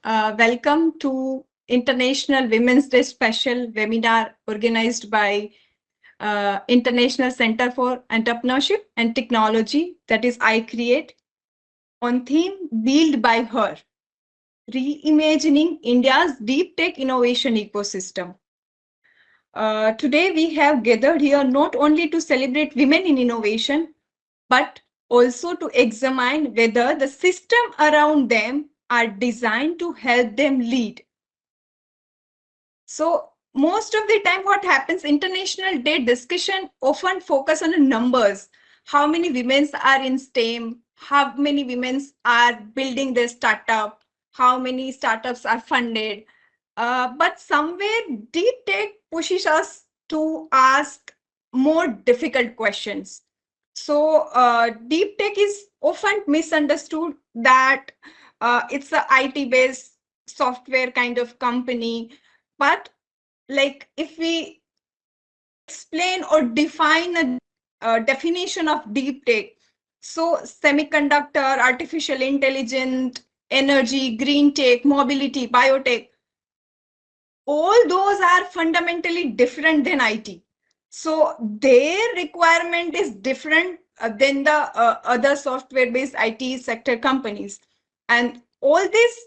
Welcome to International Women's Day special webinar organized by International Center for Entrepreneurship and Technology, that is iCreate, on theme Built by Her, Reimagining India's Deep Tech Innovation Ecosystem. Today we have gathered here not only to celebrate women in innovation, but also to examine whether the system around them are designed to help them lead. So most of the time what happens, International Day discussion often focus on the numbers. How many women are in STEM? How many women are building their startup? How many startups are funded? But somewhere deep tech pushes us to ask more difficult questions. So deep tech is often misunderstood that it's a IT-based software kind of company. But like if we explain or define a definition of deep tech, so semiconductor, artificial intelligence, energy, green tech, mobility, biotech, all those are fundamentally different than IT. So their requirement is different than the other software-based IT sector companies. And all this,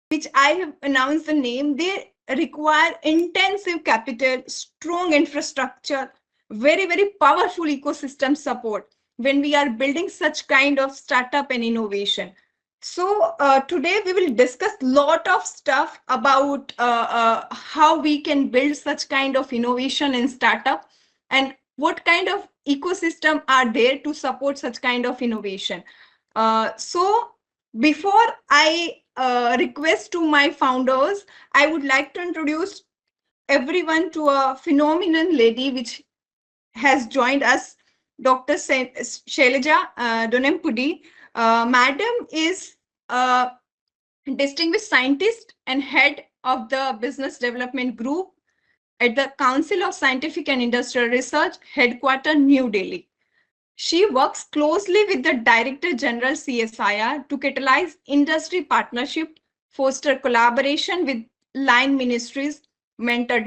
which I have announced the name, they require intensive capital, strong infrastructure, very, very powerful ecosystem support when we are building such kind of startup and innovation. So today we will discuss a lot of stuff about how we can build such kind of innovation and startup and what kind of ecosystem are there to support such kind of innovation. So before I request to my founders, I would like to introduce everyone to a phenomenal lady which has joined us, Dr. Shailaja Donempudi. Madam is a distinguished scientist and head of the business development group at the Council of Scientific and Industrial Research, headquarters New Delhi. She works closely with the Director General CSIR to catalyze industry partnership, foster collaboration with line ministries, mentor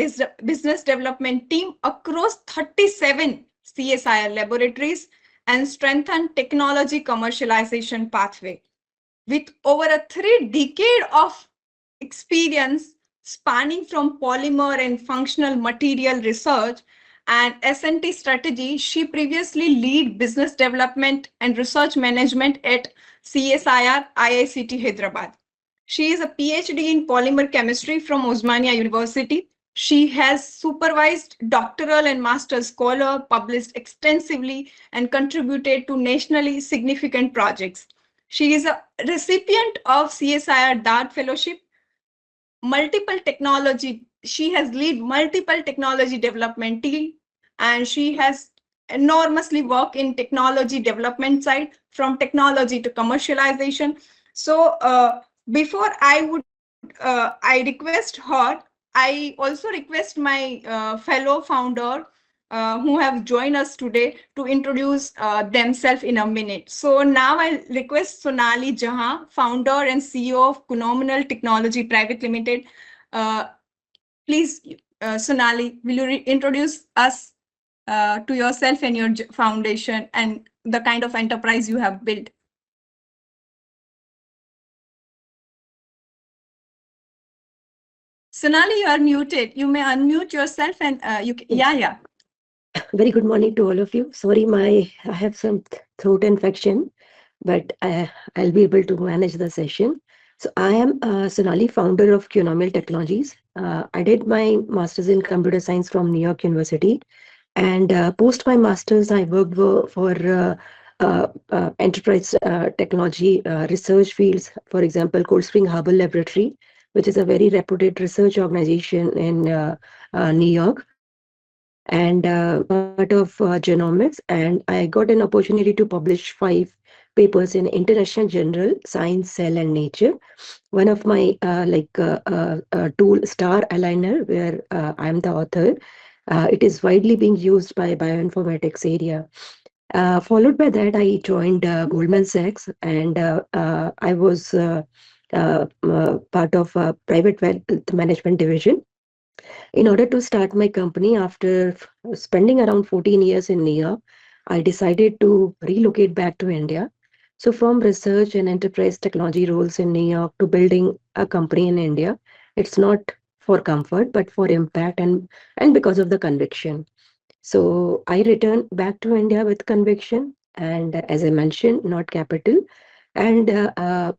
business development team across 37 CSIR laboratories, and strengthen technology commercialization pathway. With over a 3 decade of experience spanning from polymer and functional material research and S&T strategy, she previously lead business development and research management at CSIR IICT Hyderabad. She is a PhD in polymer chemistry from Osmania University. She has supervised doctoral and master scholar, published extensively, and contributed to nationally significant projects. She is a recipient of CSIR DART Fellowship, she has led multiple technology development team, and she has enormously worked in technology development side from technology to commercialization. So before I request her, I also request my fellow founder who have joined us today to introduce themselves in a minute. So now I request Sonali Jahan, founder and CEO of Cunomial Technology Private Limited. Please, Sonali, will you introduce us to yourself and your foundation and the kind of enterprise you have built? Sonali, you are muted. You may unmute yourself and you can, yeah. Very good morning to all of you. Sorry, I have some throat infection, but I'll be able to manage the session. So I am Sonali, founder of Cunomial Technologies. I did my master's in computer science from New York University, and post my master's, I worked for enterprise technology research fields. For example, Cold Spring Harbor Laboratory, which is a very reputed research organization in New York, and part of genomics, and I got an opportunity to publish 5 papers in International Journal, Science, Cell and Nature. One of my tool, Star Aligner, where I am the author. It is widely being used by bioinformatics area. Followed by that, I joined Goldman Sachs, and I was part of a private wealth management division. In order to start my company, after spending around 14 years in New York, I decided to relocate back to India. So, from research and enterprise technology roles in New York to building a company in India, it's not for comfort, but for impact and because of the conviction. So I returned back to India with conviction, and as I mentioned, not capital. And the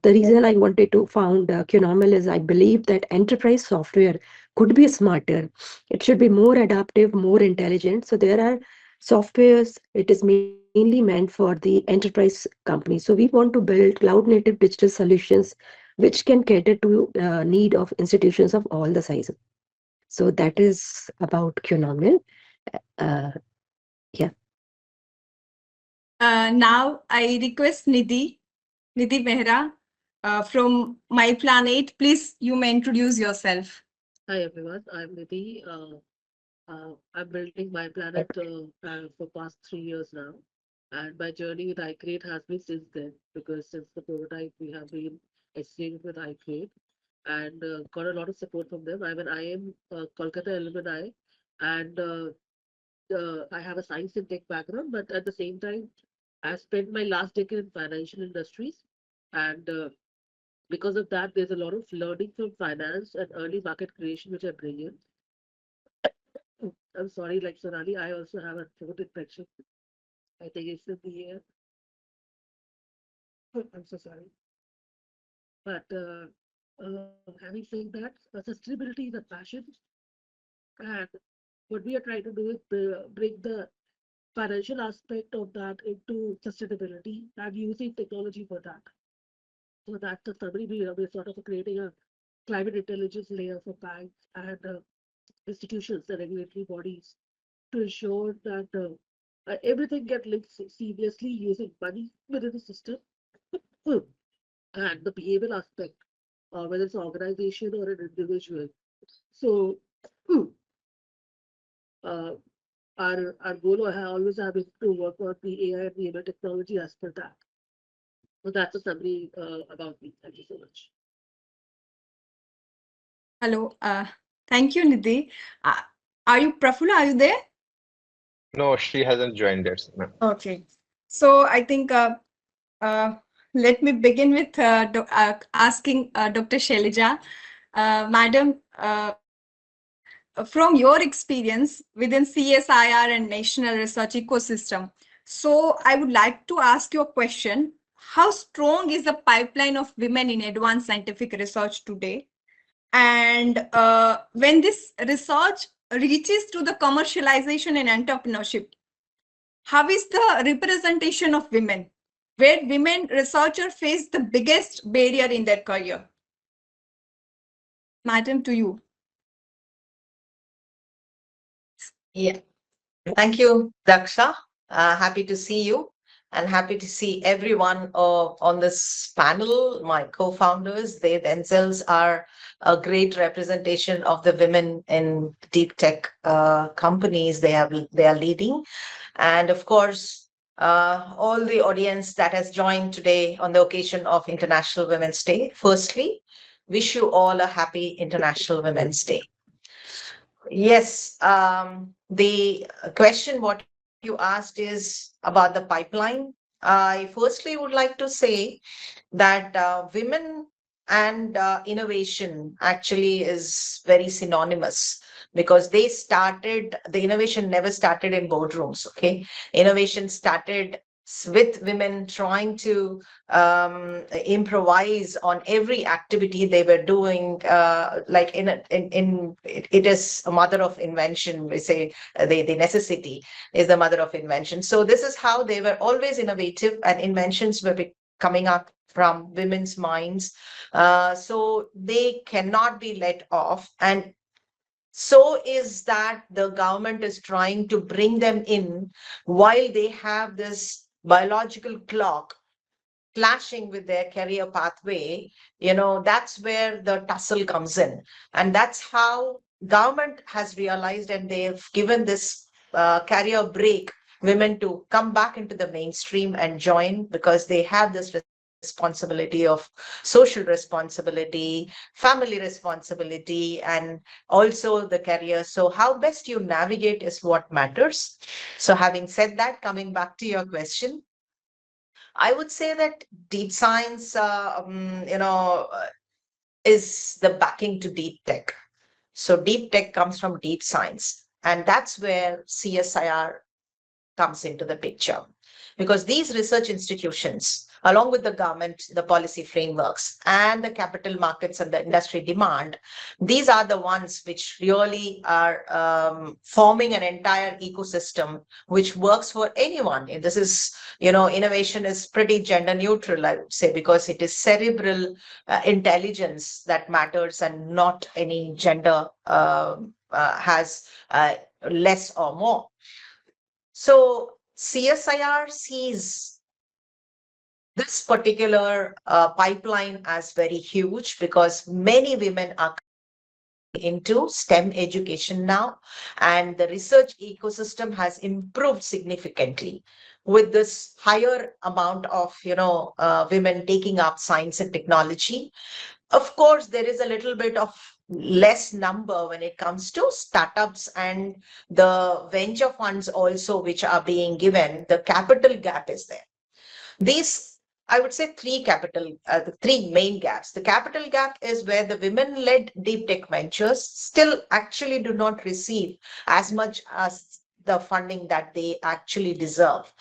reason I wanted to found Cunomial is I believe that enterprise software could be smarter. It should be more adaptive, more intelligent. So there are softwares. It is mainly meant for the enterprise company. So we want to build cloud native digital solutions which can cater to need of institutions of all the sizes. So that is about Cunomial. Uh, yeah. Now I request Nidhi Mehra from My Planet. Please, you may introduce yourself. Hi everyone, I'm Nidhi. I'm building my planet for past 3 years now, and my journey with iCreate has been since then. Because since the prototype, we have been exchanging with iCreate and got a lot of support from them. I mean, I am Kolkata alumni, and I have a science and tech background, but at the same time, I spent my last decade in financial industries, and because of that, there's a lot of learning from finance and early market creation, which are brilliant. I'm sorry, like Sonali, I also have a throat infection. I think it's in the air. I'm so sorry. But having said that, sustainability is a passion, and what we are trying to do is bring the financial aspect of that into sustainability and using technology for that. So that's the summary. We're sort of creating a climate intelligence layer for banks and institutions and regulatory bodies to ensure that everything gets linked seamlessly using money within the system. Hmm. And the behavioral aspect, whether it's an organization or an individual. So hmm, uh, our goal always have is to work on the AI and the ML technology as per that. So that's a summary about me. Thank you so much. Hello. Thank you, Nidhi. Uh, are you Prafula? Are you there? No, she hasn't joined yet. No. Okay. So I think uh, let me begin with asking Dr. Shailaja, Madam, from your experience within CSIR and national research ecosystem. So I would like to ask you a question. How strong is the pipeline of women in advanced scientific research today? And when this research reaches to the commercialization and entrepreneurship, how is the representation of women? Where women researchers face the biggest barrier in their career? Madam, to you. Yeah, thank you, Daksha. Happy to see you and happy to see everyone on this panel. My co-founders, they themselves are a great representation of the women in deep tech companies they are leading. And of course, all the audience that has joined today on the occasion of International Women's Day. Firstly, wish you all a happy International Women's Day. Yes, the question what you asked is about the pipeline. I firstly would like to say that women and innovation actually is very synonymous because the innovation never started in boardrooms. Okay, innovation started with women trying to improvise on every activity they were doing, like it is a mother of invention. We say the necessity is the mother of invention. So this is how they were always innovative, and inventions were coming up from women's minds. So they cannot be let off. And so is that the government is trying to bring them in while they have this biological clock clashing with their career pathway. That's where the tussle comes in. And that's how government has realized, and they've given this career break women to come back into the mainstream and join because they have this research responsibility of social responsibility, family responsibility, and also the career. So how best you navigate is what matters. So having said that, coming back to your question, I would say that deep science, is the backing to deep tech. So deep tech comes from deep science, and that's where CSIR comes into the picture. Because these research institutions, along with the government, the policy frameworks, and the capital markets and the industry demand, these are the ones which really are forming an entire ecosystem which works for anyone. And this is, innovation is pretty gender neutral, I would say, because it is cerebral intelligence that matters and not any gender has less or more. So CSIR sees this particular pipeline as very huge because many women are into STEM education now, and the research ecosystem has improved significantly with this higher amount of women taking up science and technology. Of course, there is a little bit of less number when it comes to startups and the venture funds also which are being given. The capital gap is there. These, I would say, the three main gaps. The capital gap is where the women-led deep tech ventures still actually do not receive as much as the funding that they actually deserve.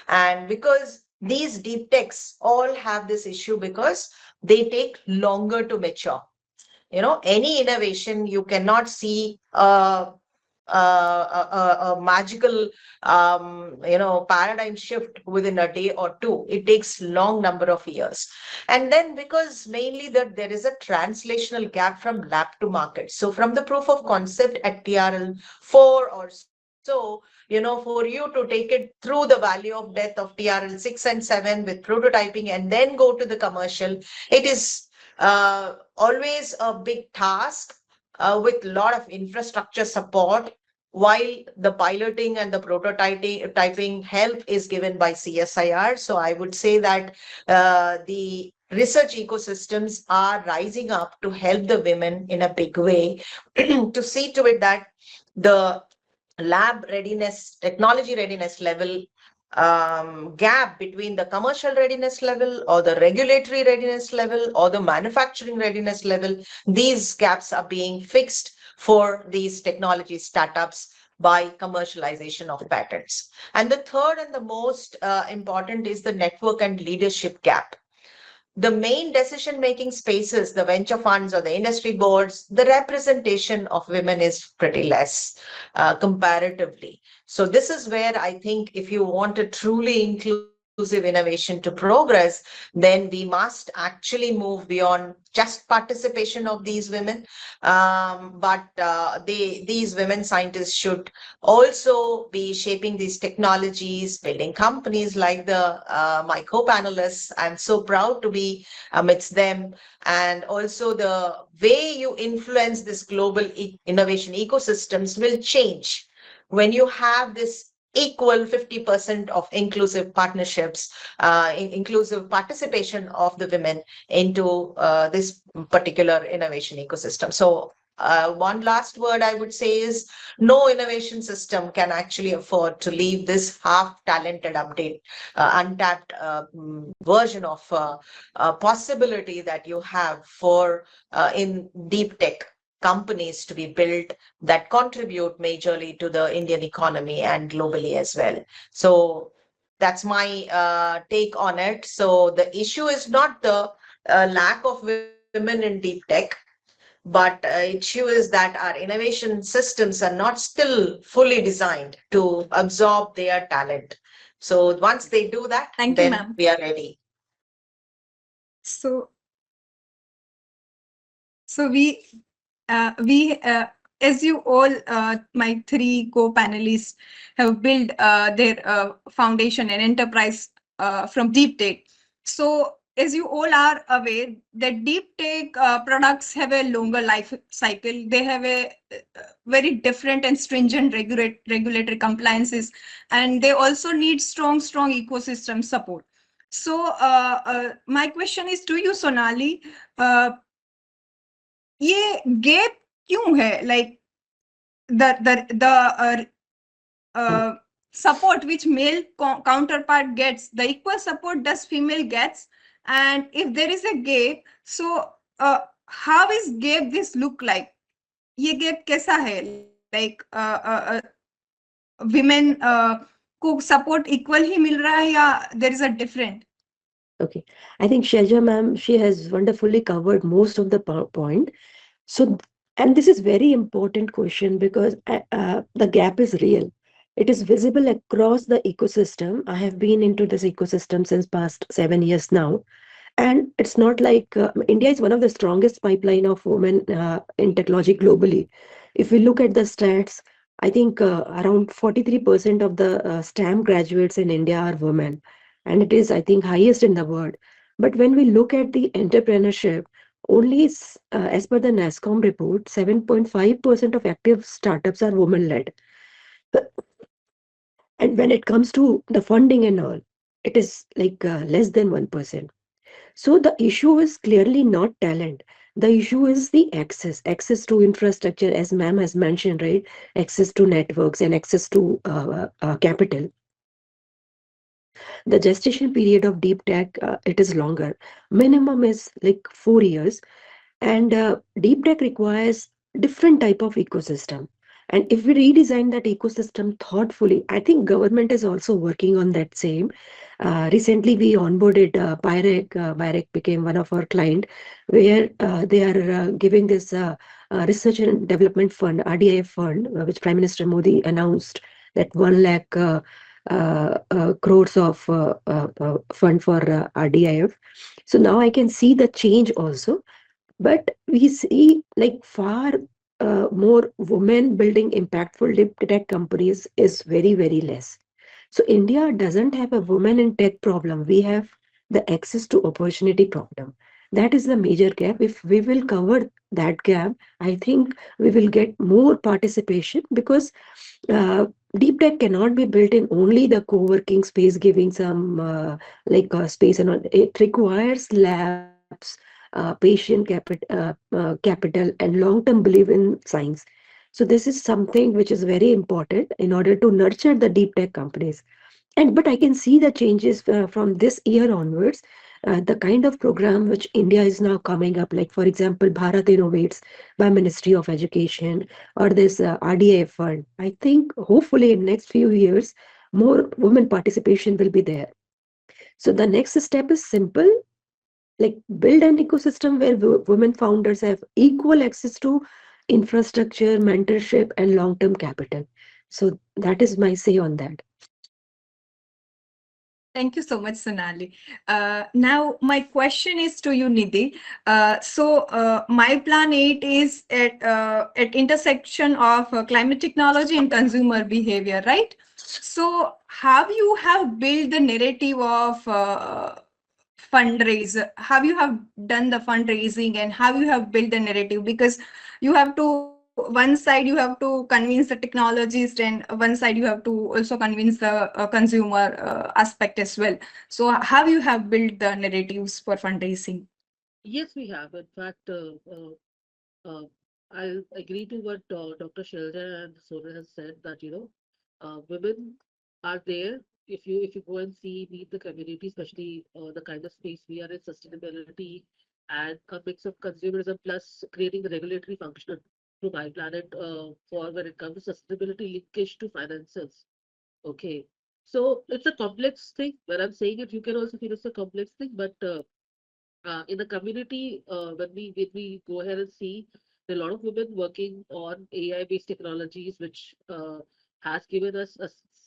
And because these deep techs all have this issue because they take longer to mature. Any innovation, you cannot see a magical paradigm shift within a day or two. It takes long number of years. And then because mainly that there is a translational gap from lab to market. So from the proof of concept at TRL 4 or so, for you to take it through the valley of death of TRL 6 and 7 with prototyping and then go to the commercial, it is always a big task with a lot of infrastructure support, while the piloting and the prototyping help is given by CSIR. So I would say that the research ecosystems are rising up to help the women in a big way to see to it that the lab readiness, technology readiness level gap between the commercial readiness level or the regulatory readiness level or the manufacturing readiness level, these gaps are being fixed for these technology startups by commercialization of patents. And the third and the most important is the network and leadership gap. The main decision-making spaces, the venture funds or the industry boards, the representation of women is pretty less comparatively. So this is where I think if you want a truly inclusive innovation to progress, then we must actually move beyond just participation of these women. But these women scientists should also be shaping these technologies, building companies like my co-panelists. I'm so proud to be amidst them. And also the way you influence this global innovation ecosystems will change when you have this equal 50% of inclusive partnerships, inclusive participation of the women into this particular innovation ecosystem. So one last word I would say is no innovation system can actually afford to leave this half-talented untapped version of possibility that you have for in deep tech companies to be built that contribute majorly to the Indian economy and globally as well. So that's my take on it. So the issue is not the lack of women in deep tech, but issue is that our innovation systems are not still fully designed to absorb their talent. So once they do that, Thank you, then ma'am. we are ready. So we as you all my three co-panelists have built their foundation and enterprise from deep tech. So as you all are aware that deep tech products have a longer life cycle. They have a very different and stringent regulatory compliances, and they also need strong ecosystem support. So my question is to you, Sonali. Uh, ये gap क्यों है? Like the support which male counterpart gets, the equal support does female gets, and if there is a gap, so how is gap this look like? ये gap कैसा है? Like women को support equal ही मिल रहा है या there is a different? Okay. I think Shailaja ma'am, she has wonderfully covered most of the point. So, and this is very important question because the gap is real. It is visible across the ecosystem. I have been into this ecosystem since past 7 years now. And it's not like India is one of the strongest pipeline of women in technology globally. If we look at the stats, I think around 43% of the STEM graduates in India are women, and it is, I think, highest in the world. But when we look at the entrepreneurship, only as per the NASSCOM report, 7.5% of active startups are women-led. And when it comes to the funding and all, it is like less than 1%. So the issue is clearly not talent. The issue is the access to infrastructure, as ma'am has mentioned, right? Access to networks and access to capital. The gestation period of deep tech, it is longer. Minimum is like 4 years, and deep tech requires different type of ecosystem. And if we redesign that ecosystem thoughtfully, I think government is also working on that same. Recently, we onboarded BIREC. BIREC became one of our client, where they are giving this research and development fund, RDIF fund, which Prime Minister Modi announced that 1 lakh crores of fund for RDIF. So now I can see the change also, but we see like far more women building impactful deep tech companies is very, very less. So India doesn't have a women in tech problem. We have the access to opportunity problem. That is the major gap. If we will cover that gap, I think we will get more participation because uh, deep tech cannot be built in only the co-working space, giving some space and all. It requires labs, patient capital, and long-term belief in science. So this is something which is very important in order to nurture the deep tech companies. And but I can see the changes from this year onwards. The kind of program which India is now coming up, like for example, Bharat Innovates by Ministry of Education, or this RDA fund. I think hopefully in next few years, more women participation will be there. So the next step is simple, like build an ecosystem where women founders have equal access to infrastructure, mentorship, and long-term capital. So that is my say on that. Thank you so much, Sonali. Now, my question is to you, Nidhi. My plan 8 is at intersection of climate technology and consumer behavior, right? So, how you have built the narrative of fundraise? How you have done the fundraising and how you have built the narrative? Because you have to one side you have to convince the technologist and one side you have to also convince the consumer aspect as well. So how you have built the narratives for fundraising? Yes, we have. In fact, uh, I'll agree to what Dr. Shailaja and Sona has said that, women are there. If you go and see, meet the community, especially the kind of space we are in, sustainability and a mix of consumerism plus creating the regulatory function to my planet for when it comes to sustainability linkage to finances. Okay. So it's a complex thing. When I'm saying it, you can also feel it's a complex thing, but in the community, when we go ahead and see, there are a lot of women working on AI-based technologies, which has given us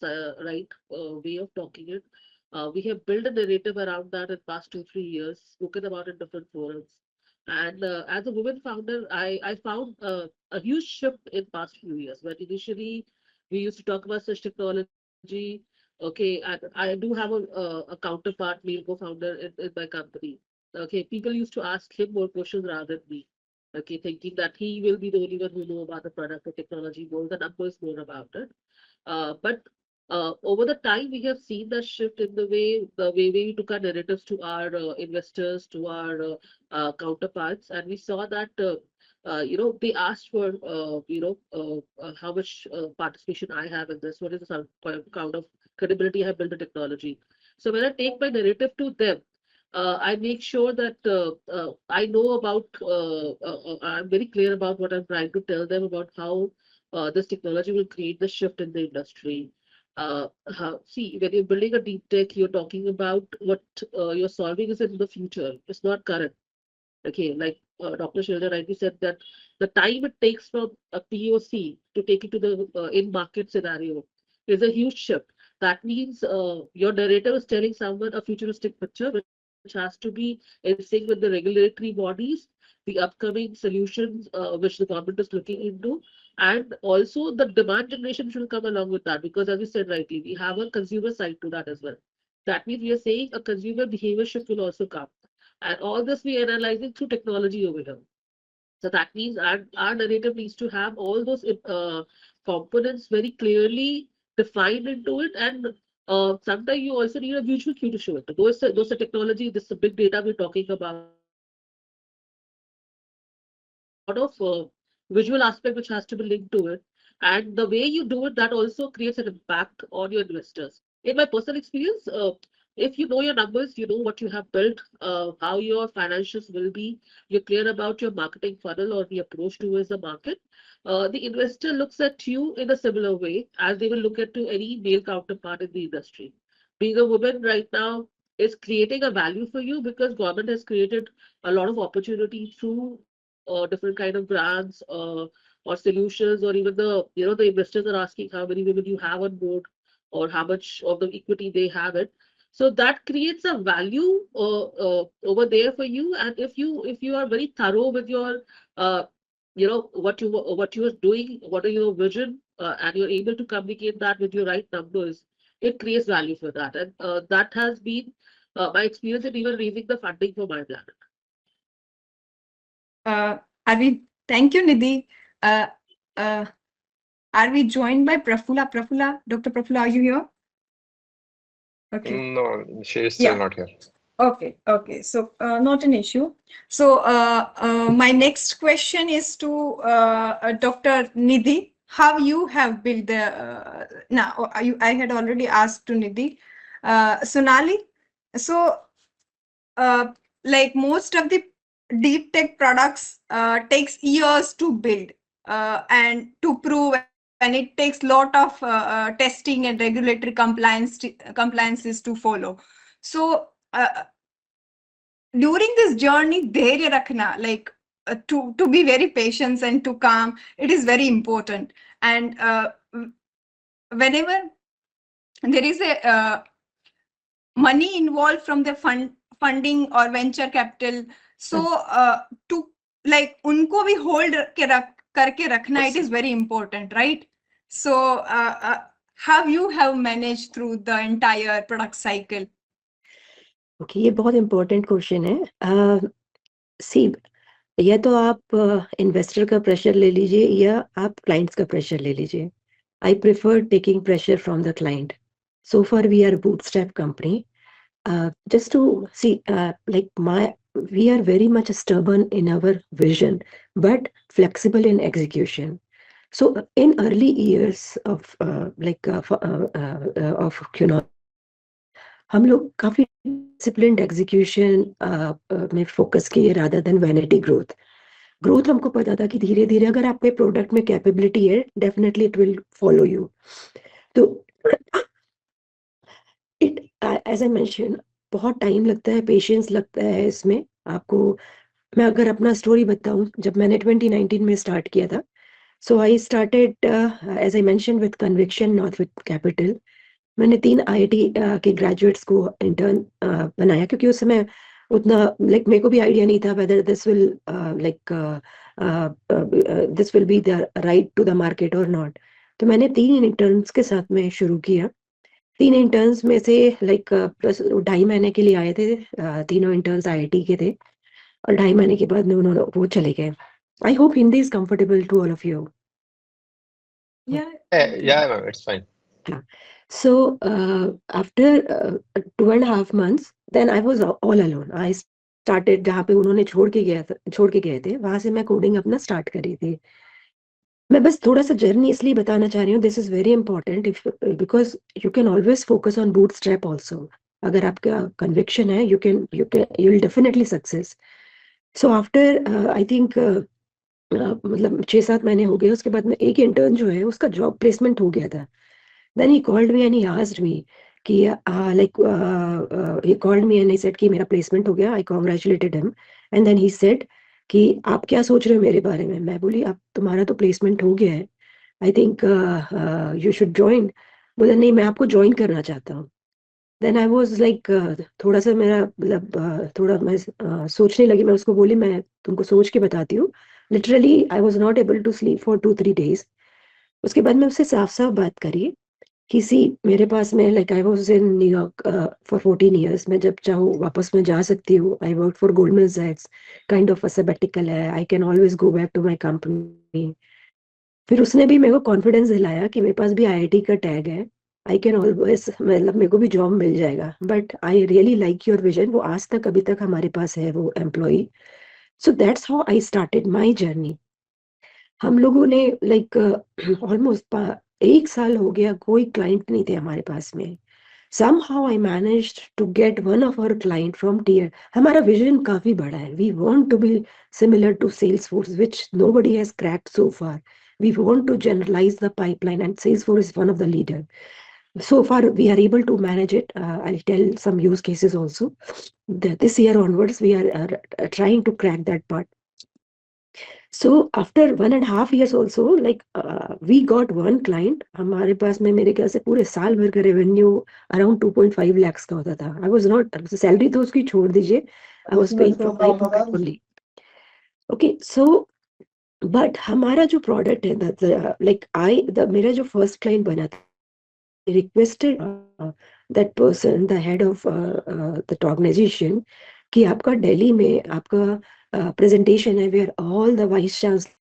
a right way of talking it. We have built a narrative around that in past 2 3 years, spoken about in different forums. And as a woman founder, I found a huge shift in past few years. When initially we used to talk about such technology, okay, and I do have a counterpart, male co-founder in my company. Okay, people used to ask him more questions rather than me. Okay, thinking that he will be the only one who know about the product or technology more, the numbers more about it. But Over the time, we have seen that shift in the way we took our narratives to our investors, to our counterparts, and we saw that they asked for how much participation I have in this. What is the kind of credibility I have built the technology? So when I take my narrative to them, I make sure that I know about. I'm very clear about what I'm trying to tell them about how this technology will create the shift in the industry. See, when you're building a deep tech, you're talking about what you're solving is in the future. It's not current. Okay, like Dr. Shailaja rightly said that the time it takes from a POC to take it to the in-market scenario is a huge shift. That means your narrator is telling someone a futuristic picture, which has to be in sync with the regulatory bodies, the upcoming solutions which the government is looking into, and also the demand generation should come along with that. Because as you said rightly, we have a consumer side to that as well. That means we are saying a consumer behavior shift will also come. And all this we are analyzing through technology over here. So that means our narrative needs to have all those components very clearly defined into it. And sometimes you also need a visual cue to show it. Those are technology, this is a big data we're talking about. So there is a lot of visual aspect which has to be linked to it. And the way you do it, that also creates an impact on your investors. In my personal experience, if you know your numbers, you know what you have built, how your financials will be, you're clear about your marketing funnel or the approach towards the market, the investor looks at you in a similar way as they will look at to any male counterpart in the industry. Being a woman right now is creating a value for you because government has created a lot of opportunity through different kind of grants or solutions, or even the investors are asking how many women you have on board or how much of the equity they have it. So that creates a value over there for you. And if you are very thorough with your what you are doing, what are your vision, and you're able to communicate that with your right numbers, it creates value for that. And that has been my experience in even raising the funding for my planet. Are we? Thank you, Nidhi. Uh, uh, are we joined by Prafula? Prafula, Dr. Prafula, are you here? Okay. No, she is still Yeah. not here. Okay. Okay. So not an issue. So my next question is to Dr. Nidhi. How you have built the now? I had already asked to Nidhi. Sonali. So like most of the deep tech products takes years to build and to prove, and it takes lot of testing and regulatory compliances to follow. So during this journey dharya rakhna, like to be very patient and to calm, it is very important. And whenever there is a money involved from the funding or venture capital, so to like unko bhi hold ke karke rakhna, it is very important, right? So how you have managed through the entire product cycle? Okay, ये बहुत important question है। सी, या तो आप investor का pressure ले लीजिए या आप क्लाइंट्स का प्रेशर ले लीजिए। I prefer taking pressure from the client. So far we are a bootstrap company. Just to see, we are very much stubborn in our vision, but flexible in execution. So in early years of Cunomial, हम लोग काफी disciplined execution में focus किए rather than vanity growth. Growth हमको पता था कि धीरे धीरे अगर आपके प्रोडक्ट में कैपेबिलिटी है, definitely it will follow you. तो इट एज आई मेंशन, बहुत टाइम लगता है, पेशेंस लगता है इसमें आपको. मैं अगर अपना स्टोरी बताऊं, जब मैंने 2019 में स्टार्ट किया था, so I started as I mention with conviction, not with capital. मैंने 3 आईआईटी के ग्रेजुएट्स को इंटर्न बनाया, क्योंकि उस समय उतना मेरे को भी आइडिया नहीं था whether this will be the right to the market or not. तो मैंने 3 इंटर्न्स के साथ में शुरू किया. 3 इंटर्न्स में से बस 2.5 महीने के लिए आए थे. तीनों इंटर्न्स आईआईटी के थे, और 2.5 महीने के बाद उन्होंने वो चले गए. I hope Hindi is comfortable to all of you. Yeah. Yeah, ma'am, it's fine. So after 2.5 months, then I was all alone. I started जहाँ पे उन्होंने छोड़ के गए थे, वहां से मैं कोडिंग अपना स्टार्ट करी थी. मैं बस थोड़ा सा जर्नी इसलिए बताना चाह रही हूँ. This is very important if because you can always focus on boot strap also. अगर आपका कन्विक्शन है, you will definitely success. So after I think मतलब 6-7 महीने हो गए. उसके बाद में एक इंटर्न जो है उसका जॉब प्लेसमेंट हो गया था. Then he called me and he asked me कि he called me and he said कि मेरा placement हो गया. I congratulated him and then he said कि आप क्या सोच रहे हो मेरे बारे में. मैं बोली आप तुम्हारा तो placement हो गया है. I think you should join. बोला नहीं, मैं आपको join करना चाहता हूँ. Then I was like थोड़ा सा मेरा मतलब थोड़ा मैं सोचने लगी. मैं उसको बोली मैं तुमको सोच के बताती हूँ. Literally I was not able to sleep for 2-3 days. उसके बाद मैं उससे साफ साफ बात करी किसी मेरे पास में like I was in New York for 14 years. मैं जब चाहूँ वापस मैं जा सकती हूँ. आई वर्क फॉर गोल्डमैन सैक्स. काइंड ऑफ अ सबैटिकल है. I can always go back to my company. फिर उसने भी मेरे को कॉन्फिडेंस दिलाया कि मेरे पास भी आईआईटी का टैग है. आई कैन ऑलवेज मतलब मेरे को भी जॉब मिल जाएगा. But I really like your vision. वो आज तक अभी तक हमारे पास है वो employ. So that's how I started my journey. हम लोगों ने लाइक ऑलमोस्ट 1 साल हो गया कोई क्लाइंट नहीं थे हमारे पास में. somehow I managed to get one of our client from tier. हमारा विजन काफी बड़ा है. We want to be similar to Salesforce, which nobody has cracked so far. We want to generalize the pipeline, and Salesforce is one of the leader. So far, we are able to manage it. I'll tell some use cases also. This year onwards, we are trying to crack that part. So after 1.5 years also, like we got one client. हमारे पास में मेरे ख्याल से पूरे साल भर का revenue around 2.5 lakhs का होता था. आई वॉज नॉट सैलरी तो उसकी छोड़ दीजिए. I was paying from my pocket only. Okay so but हमारा जो प्रोडक्ट है लाइक मेरा जो फर्स्ट क्लाइंट बना था requested that person the head of that organisation कि आपका दिल्ली में आपका प्रेजेंटेशन है where all the vice chancellor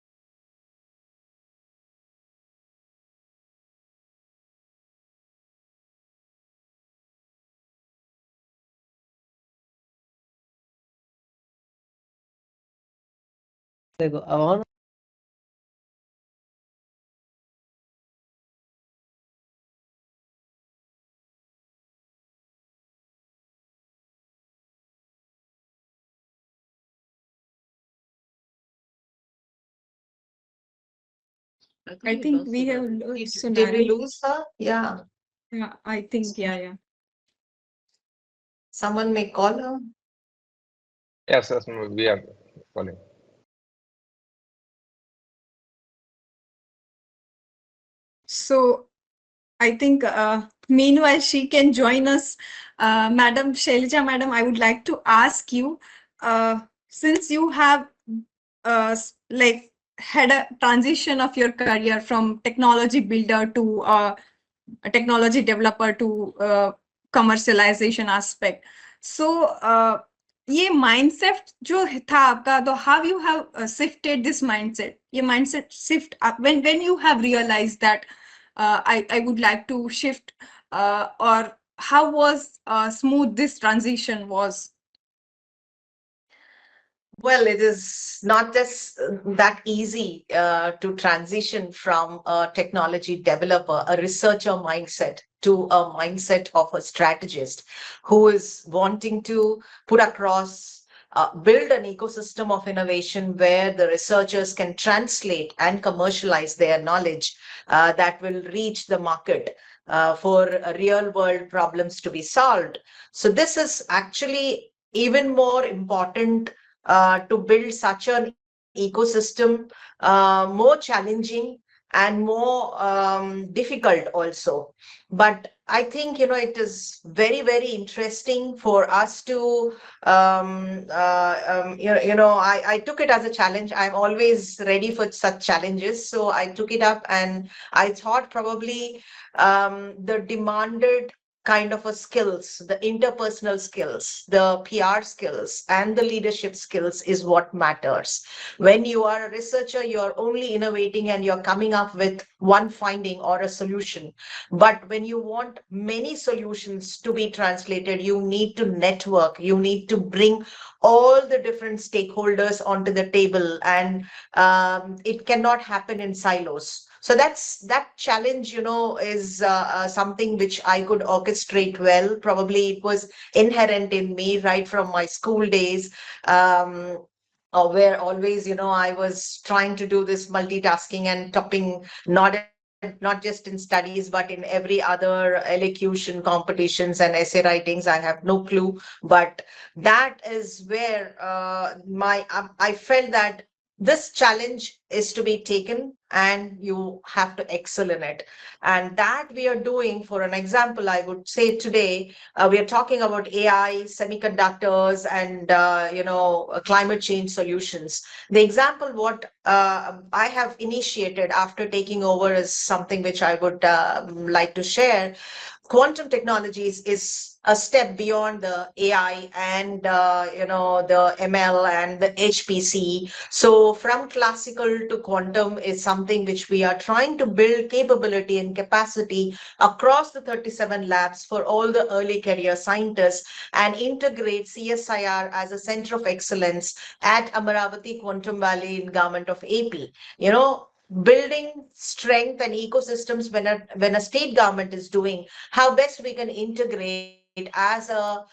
I I think we think lost we have Sonali. lost Did we Sonali. lose her? Yeah. Yeah, I think, yeah. Someone may call her. Yes, yes, no, we are calling. So I think meanwhile she can join us. Madam Shailaja, madam, I would like to ask you, since you have like had a transition of your career from technology builder to a technology developer to commercialization aspect. So ये mindset जो था आपका, तो how you have shifted this mindset? ये mindset shift when you have realized that I would like to shift, or how was smooth this transition was? Well, it is not just that easy to transition from a technology developer, a researcher mindset, to a mindset of a strategist who is wanting to put across, build an ecosystem of innovation where the researchers can translate and commercialize their knowledge that will reach the market for real world problems to be solved. So this is actually even more important to build such an ecosystem, more challenging and more difficult also. But I think, it is very, very interesting for us to, I took it as a challenge. I'm always ready for such challenges. So I took it up and I thought probably the demanded kind of a skills, the interpersonal skills, the PR skills, and the leadership skills is what matters. When you are a researcher, you're only innovating and you're coming up with one finding or a solution. But when you want many solutions to be translated, you need to network, you need to bring all the different stakeholders onto the table, and it cannot happen in silos. So that challenge, is something which I could orchestrate well. Probably it was inherent in me right from my school days, where always, I was trying to do this multitasking and topping, not just in studies, but in every other elocution competitions and essay writings. I have no clue, but that is where I felt that this challenge is to be taken and you have to excel in it. And that we are doing. For an example, I would say today, we are talking about AI, semiconductors, and climate change solutions. The example what I have initiated after taking over is something which I would like to share. Quantum technologies is a step beyond the AI and the ML and the HPC. So from classical to quantum is something which we are trying to build capability and capacity across the 37 labs for all the early career scientists, and integrate CSIR as a center of excellence at Amaravati Quantum Valley in Government of AP. Building strength and ecosystems when a state government is doing, how best we can integrate as a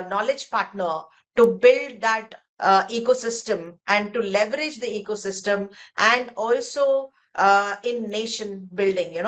knowledge partner to build that ecosystem and to leverage the ecosystem, and also in nation building.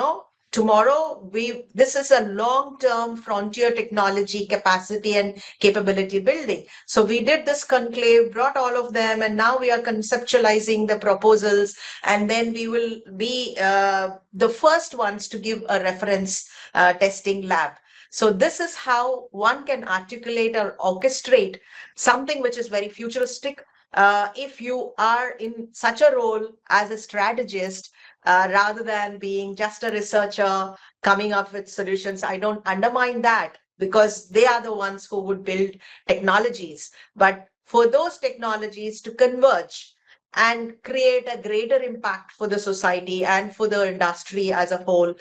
Tomorrow, this is a long-term frontier technology capacity and capability building. So we did this conclave, brought all of them, and now we are conceptualizing the proposals, and then we will be the first ones to give a reference testing lab. So this is how one can articulate or orchestrate something which is very futuristic. If you are in such a role as a strategist, rather than being just a researcher coming up with solutions, I don't undermine that, because they are the ones who would build technologies. But for those technologies to converge and create a greater impact for the society and for the industry as a whole,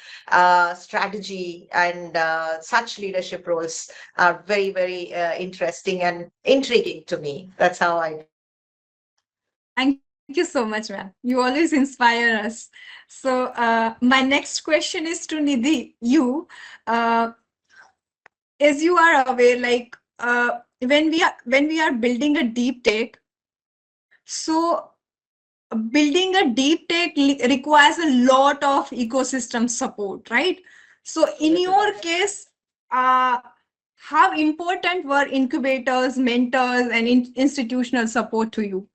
strategy and such leadership roles are very, very interesting and intriguing to me. That's how I. Thank you so much, ma'am. You always inspire us. So my next question is to Nidhi. As you are aware, like when we are building a deep tech, so building a deep tech requires a lot of ecosystem support, right? So in your case, how important were incubators, mentors, and institutional support to you?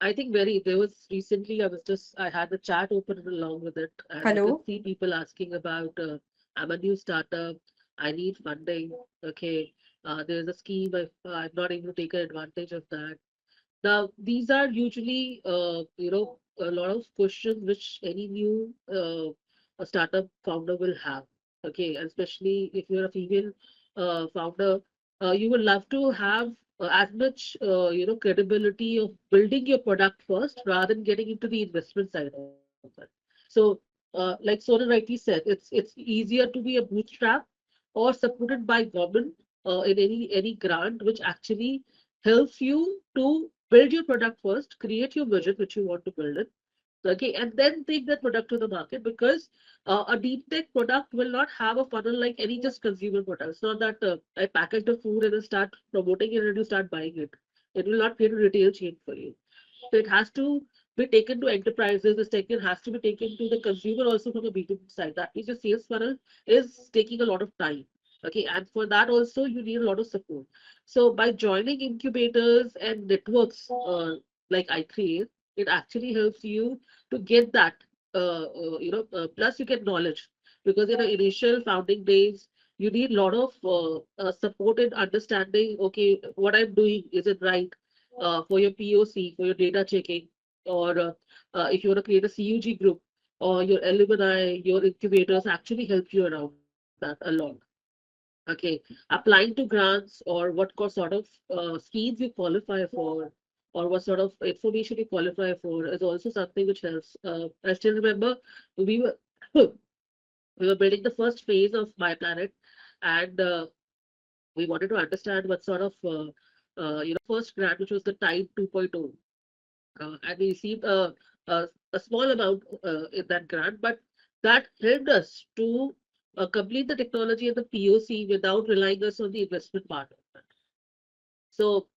I think there was recently, I had the chat open along with it, and I Hello? could see people asking about, I'm a new startup, I need funding. Okay, there's a scheme, I'm not able to take advantage of that. Now, these are usually, a lot of questions which any new a startup founder will have. Okay, especially if you're a female founder, you would love to have as much, credibility of building your product first rather than getting into the investment side of it. So, like Sonal rightly said, it's easier to be a bootstrap or supported by government in any grant, which actually helps you to build your product first, create your vision which you want to build it, okay, and then take that product to the market, because a deep tech product will not have a funnel like any just consumer product. It's not that I package the food and then start promoting it and you start buying it. It will not create a retail chain for you. So it has to be taken to enterprises. The second has to be taken to the consumer also from a B2B side. That means the sales funnel is taking a lot of time. Okay, and for that also you need a lot of support. So by joining incubators and networks like iCreate, it actually helps you to get that, plus you get knowledge, because in the initial founding days, you need a lot of support and understanding. Okay, what I'm doing, is it right? For your POC, for your data checking, or if you want to create a CUG group, or your alumni, your incubators actually help you around that. that a lot. Okay, applying to grants or sort of schemes you qualify for, or what sort of information you qualify for is also something which helps. I still remember we were we were building the first phase of My Planet, and we wanted to understand what sort of first grant, which was the Tide 2.0, and we received a small amount in that grant, but that helped us to complete the technology and the POC without relying us on the investment part of it. So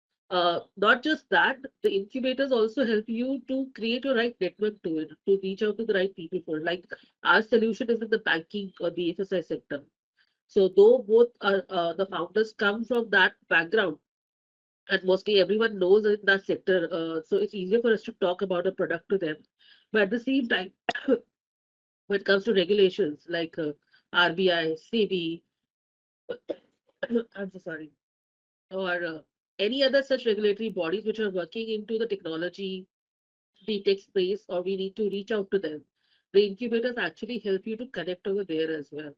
not just that, the incubators also help you to create your right network to it, to reach out to the right people for it. Like our solution is in the banking or the FSI sector. So though both are, the founders come from that background, and mostly everyone knows in that sector, so it's easier for us to talk about a product to them. But at the same time, when it comes to regulations like RBI, SEBI, I'm so sorry, or any other such regulatory bodies which are working into the technology, the tech space, or we need to reach out to them, the incubators actually help you to connect over there as well.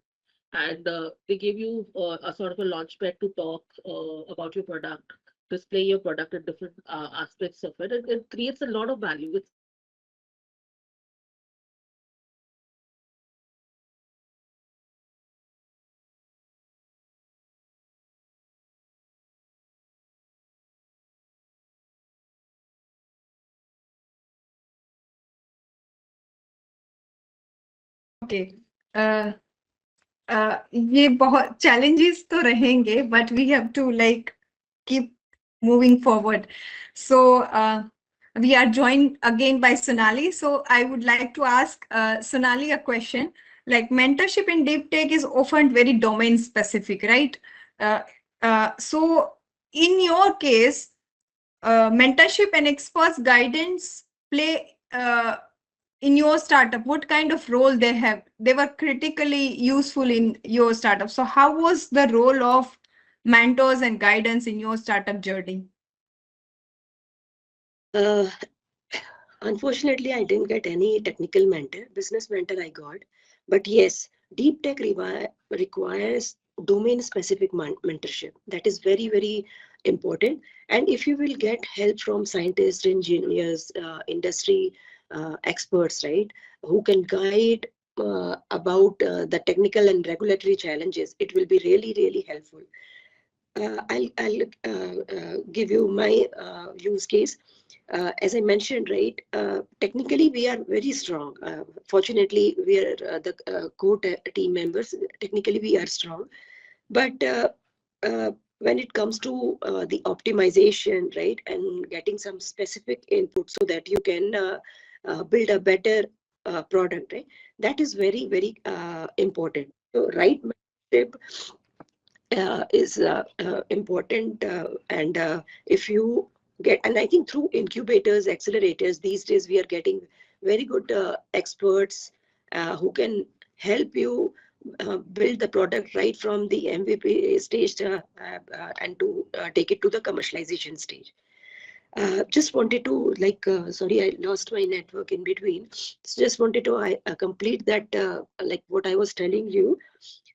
And they give you a sort of a launch pad to talk about your product, display your product in different aspects of it. And it creates a lot of value. It's Okay. Uh, ये बहुत challenges तो रहेंगे, but we have to like keep moving forward. So we are joined again by Sonali. So I would like to ask Sonali a question. Like mentorship in deep tech is often very domain specific, right? So in your case, mentorship and experts guidance play in your startup. What kind of role they have? They were critically useful in your startup. So how was the role of mentors and guidance in your startup journey? Uh, Unfortunately, I didn't get any technical mentor. Business mentor I got. But yes, deep tech requires domain-specific mentorship. That is very, very important. And if you will get help from scientists, engineers, industry experts, right, who can guide about the technical and regulatory challenges, it will be really, really helpful. I'll give you my use case. As I mentioned, right, technically we are very strong. Fortunately, we are the core team members. Technically, we are strong. But when it comes to the optimization, right, and getting some specific input so that you can build a better product, right, that is very, very important. So, right mentorship is important, and if you get, and I think through incubators, accelerators, these days we are getting very good experts who can help you build the product right from the MVP stage and to take it to the commercialization stage. Just wanted to sorry, I lost my network in between. So just wanted to complete that, like what I was telling you.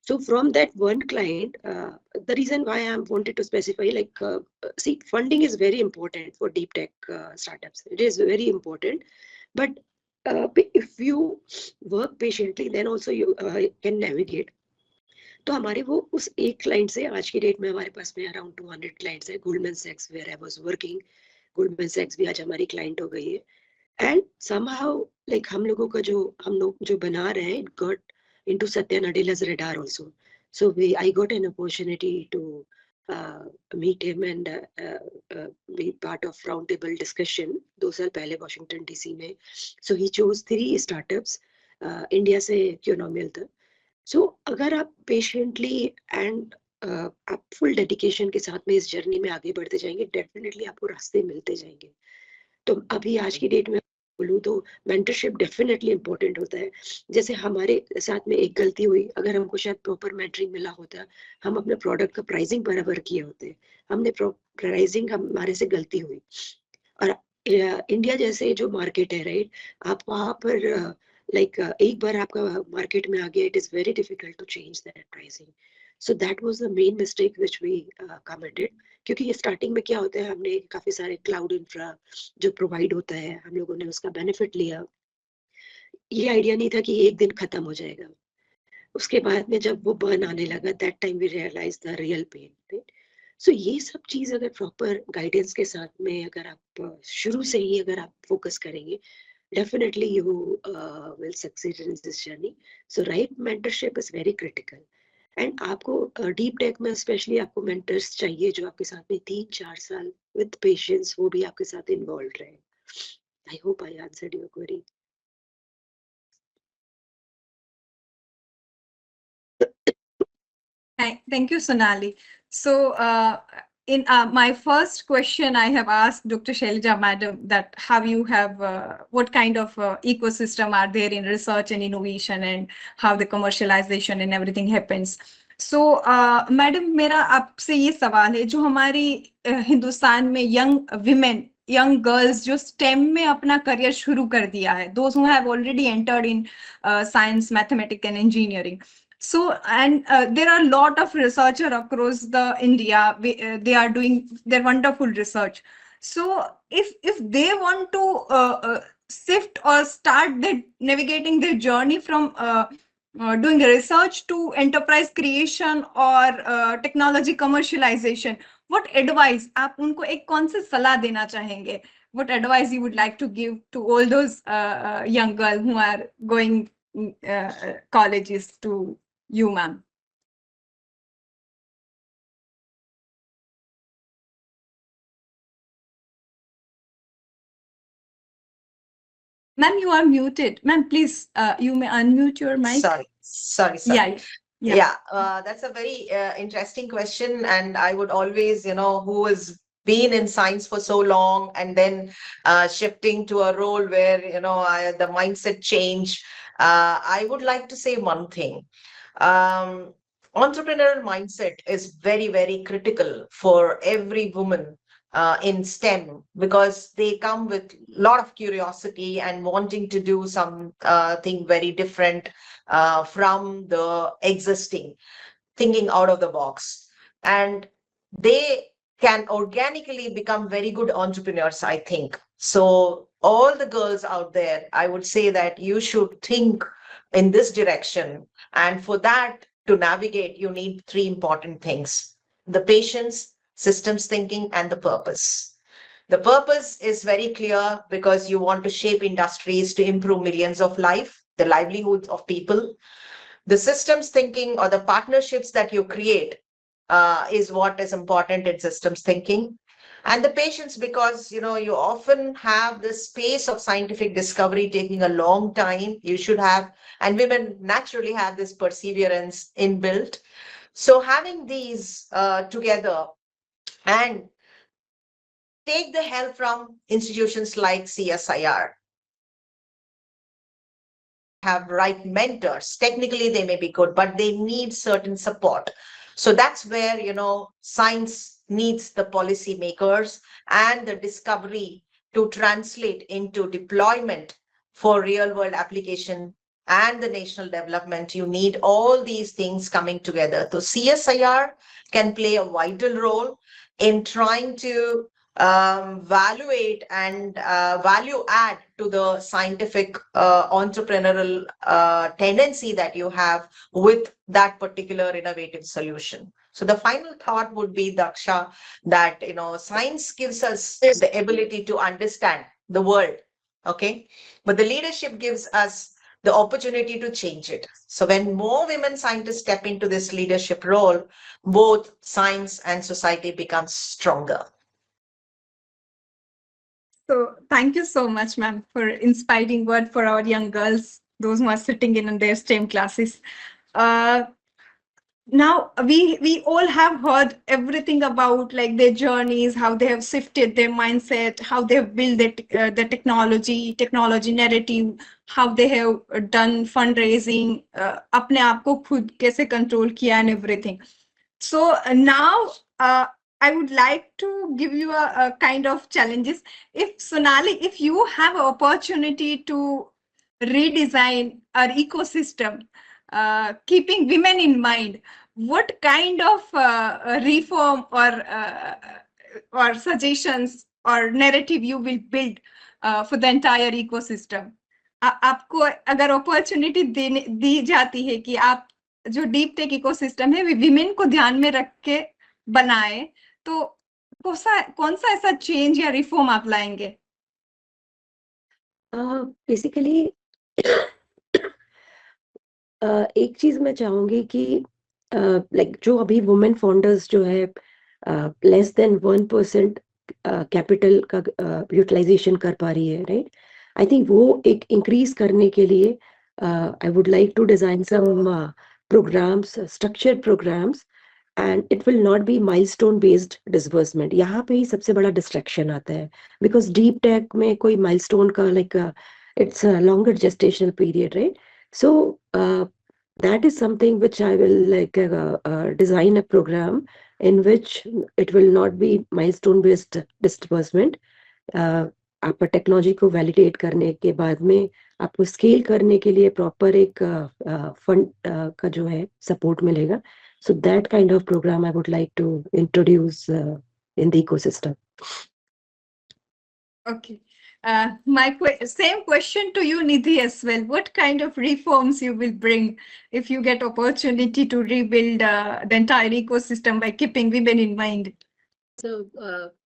So from that one client, the reason why I wanted to specify, see, funding is very important for deep tech startups. It is very important, but if you work patiently, then also you can navigate. तो हमारे वो उस एक client से आज की date में हमारे पास में अराउंड 200 क्लाइंट्स है. Goldman सैक्स where I was working, Goldman सैक्स भी आज हमारी क्लाइंट हो गई है. एंड समहाउ लाइक हम लोग जो बना रहे हैं, it got into Satya Nadella's radar also. So I got an opportunity to meet him and be part of roundtable discussion 2 साल पहले Washington DC में. So he chose 3 startups, India से Cunomial तक. So अगर आप पेशेंटली एंड आप full dedication के साथ में इस जर्नी में आगे बढ़ते जाएंगे, डेफिनेटली आपको रास्ते मिलते जाएंगे. तो अभी आज की डेट में बोलूँ तो मेंटरशिप डेफिनेटली इंपॉर्टेंट होता है. जैसे हमारे साथ में एक गलती हुई, अगर हमको शायद प्रॉपर मेंटरिंग मिला होता, हम अपने प्रोडक्ट का प्राइसिंग बराबर किए होते. हमने प्राइसिंग हमारे से गलती हुई. और इंडिया जैसे जो मार्केट है, राइट, आप वहाँ पर like एक बार आपका market में आ गया, it is very difficult to change that pricing. So that was the main mistake which we committed. क्योंकि ये starting में क्या होता है, हमने काफी सारे cloud infra जो provide होता है, हम लोगों ने उसका benefit लिया. ये आइडिया नहीं था कि एक दिन खत्म हो जाएगा. उसके बाद में जब वो बर्न आने लगा, that time we realise the real pain. So ये सब चीज अगर प्रॉपर गाइडेंस के साथ में अगर आप शुरू से ही अगर आप फोकस करेंगे, definitely you will succeed in this journey. So right mentorship is very critical. And आपको डीप टेक में स्पेशली आपको मेंटर्स चाहिए जो आपके साथ में 3-4 साल विद पेशेंस वो भी आपके साथ इन्वॉल्व रहे. I hope I answered your query. Thank you, Sonali. So, in my first question, I have asked Dr. Shailaja, Madam, that how you have, what kind of ecosystem are there in research and innovation, and how the commercialization and everything happens. So, Madam, मेरा आपसे ये सवाल है, जो हमारी हिंदुस्तान में young women, young girls जो STEM में अपना करियर शुरू कर दिया है, those who have already entered in science, mathematics, and engineering. So, and there are a lot of researchers across the India. They are doing their wonderful research. So, if they want to shift or start navigating their journey from doing research to enterprise creation or technology commercialization, what advice आप उनको एक कौन सी सलाह देना चाहेंगे? What advice you would like to give to all those young girls who are going colleges to you, ma'am? Ma'am, you are muted. Ma'am, please, you may unmute your mic. Sorry. Yeah. That's a very interesting question. And I would always, who has been in science for so long and then shifting to a role where, the mindset change, I would like to say one thing. Entrepreneurial mindset is very, very critical for every woman in STEM, because they come with a lot of curiosity and wanting to do something very different from the existing, thinking out of the box. And they can organically become very good entrepreneurs, I think. So all the girls out there, I would say that you should think in this direction. And for that to navigate, you need 3 important things: the patience, systems thinking, and the purpose. The purpose is very clear because you want to shape industries to improve millions of life, the livelihoods of people. The systems thinking or the partnerships that you create is what is important in systems thinking. And the patience, because you often have this space of scientific discovery taking a long time. You should have, and women naturally have this perseverance inbuilt. So having these together, and take the help from institutions like CSIR, have right mentors. Technically, they may be good, but they need certain support. So that's where, science needs the policy makers and the discovery to translate into deployment for real world application and the national development. You need all these things coming together. So CSIR can play a vital role in trying to evaluate and value add to the scientific entrepreneurial tendency that you have with that particular innovative solution. So the final thought would be, Daksha, that science gives us the ability to understand the world, okay, but the leadership gives us the opportunity to change it. So when more women scientists step into this leadership role, both science and society becomes stronger. So thank you so much, ma'am, for inspiring word for our young girls, those who are sitting in their STEM classes. Now we all have heard everything about like their journeys, how they have shifted their mindset, how they have built the technology narrative, how they have done fundraising, अपने आप को खुद कैसे control किया and everything. So now I would like to give you a kind of challenges. If Sonali, if you have an opportunity to redesign our ecosystem, keeping women in mind, what kind of reform or suggestions or narrative you will build for the entire ecosystem? आपको अगर opportunity दी जाती है कि आप जो deep tech ecosystem है women को ध्यान में रख के बनाए, तो कौन सा ऐसा चेंज या रिफॉर्म आप लाएंगे? बेसिकली एक चीज मैं चाहूंगी कि लाइक जो अभी वुमेन फाउंडर्स जो है लेस देन 1% कैपिटल का यूटिलाइजेशन कर पा रही है, राइट? आई थिंक वो एक इंक्रीज करने के लिए I would like to design some programmes, structured programmes, and it will not be milestone based disbursement. यहाँ पे ही सबसे बड़ा डिस्ट्रैक्शन आता है, बिकॉज डीप टेक में कोई माइलस्टोन का like it's a longer gestational period, right? So that is something which I will like design a program in which it will not be milestone based disbursement. आप technology को validate करने के बाद में आपको स्केल करने के लिए प्रॉपर एक फंड का जो है सपोर्ट मिलेगा. So that kind of program I would like to introduce in the ecosystem. Okay. My same question to you, Nidhi, as well. What kind of reforms you will bring if you get opportunity to rebuild the entire ecosystem by keeping women in mind? So,